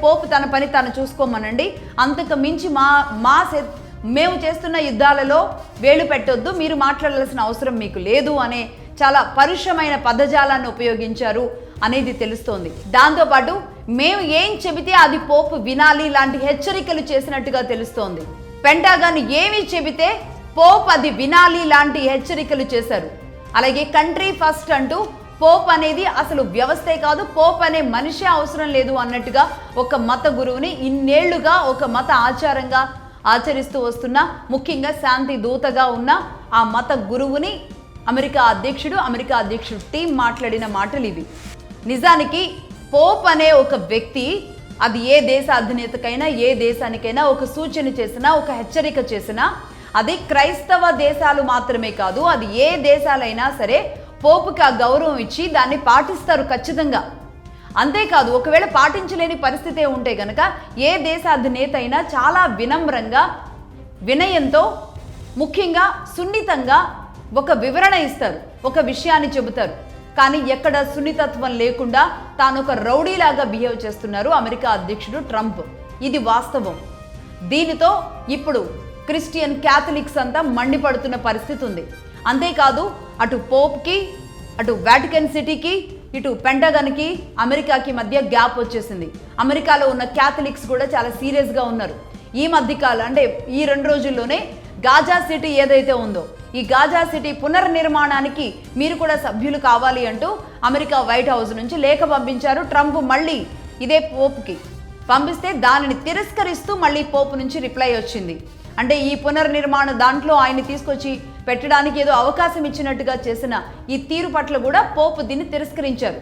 పోపు తన పని తాను చూసుకోమనండి, అంతకు మించి మేము చేస్తున్న యుద్ధాలలో వేలు పెట్టొద్దు, మీరు మాట్లాడాల్సిన అవసరం మీకు లేదు అనే చాలా పరుషమైన పదజాలాన్ని ఉపయోగించారు అనేది తెలుస్తోంది. దాంతోపాటు మేము ఏం చెబితే అది పోపు వినాలి లాంటి హెచ్చరికలు చేసినట్టుగా తెలుస్తోంది. పెంటాగాన్ ఏమి చెబితే పోప్ అది వినాలి లాంటి హెచ్చరికలు చేశారు. అలాగే కంట్రీ ఫస్ట్ అంటూ పోప్ అనేది అసలు వ్యవస్థే కాదు, పోప్ అనే మనిషి అవసరం లేదు అన్నట్టుగా ఒక మత గురువుని ఇన్నేళ్లుగా ఒక మత ఆచారంగా ఆచరిస్తూ వస్తున్న, ముఖ్యంగా శాంతి దూతగా ఉన్న ఆ మత గురువుని అమెరికా అధ్యక్షుడు టీం మాట్లాడిన మాటలు ఇవి. నిజానికి పోప్ అనే ఒక వ్యక్తి అది ఏ దేశ అధినేతకైనా ఏ దేశానికైనా ఒక సూచన చేసినా, ఒక హెచ్చరిక చేసినా, అది క్రైస్తవ దేశాలు మాత్రమే కాదు, అది ఏ దేశాలైనా సరే పోపుకి ఆ గౌరవం ఇచ్చి దాన్ని పాటిస్తారు ఖచ్చితంగా. అంతేకాదు, ఒకవేళ పాటించలేని పరిస్థితే ఉంటే గనక ఏ దేశ అధినేత అయినా చాలా వినమ్రంగా, వినయంతో, ముఖ్యంగా సున్నితంగా ఒక వివరణ ఇస్తారు, ఒక విషయాన్ని చెబుతారు. కానీ ఎక్కడ సున్నితత్వం లేకుండా తాను ఒక రౌడీలాగా బిహేవ్ చేస్తున్నారు అమెరికా అధ్యక్షుడు ట్రంప్. ఇది వాస్తవం. దీనితో ఇప్పుడు క్రిస్టియన్ క్యాథలిక్స్ అంతా మండిపడుతున్న పరిస్థితి ఉంది. అంతేకాదు, అటు పోప్కి, అటు వాటికన్ సిటీకి, ఇటు పెంటగాన్కి, అమెరికాకి మధ్య గ్యాప్ వచ్చేసింది. అమెరికాలో ఉన్న క్యాథలిక్స్ కూడా చాలా సీరియస్గా ఉన్నారు. ఈ మధ్యకాలం అంటే ఈ 2 రోజుల్లోనే గాజా సిటీ ఏదైతే ఉందో, ఈ గాజా సిటీ పునర్నిర్మాణానికి మీరు కూడా సభ్యులు కావాలి అంటూ అమెరికా వైట్ హౌస్ నుంచి లేఖ పంపించారు ట్రంప్. మళ్ళీ ఇదే పోప్కి పంపిస్తే దానిని తిరస్కరిస్తూ మళ్ళీ పోప్ నుంచి రిప్లై వచ్చింది. అంటే ఈ పునర్నిర్మాణ దాంట్లో ఆయన్ని తీసుకొచ్చి పెట్టడానికి ఏదో అవకాశం ఇచ్చినట్టుగా చేసిన ఈ తీరు పట్ల కూడా పోప్ దీన్ని తిరస్కరించారు.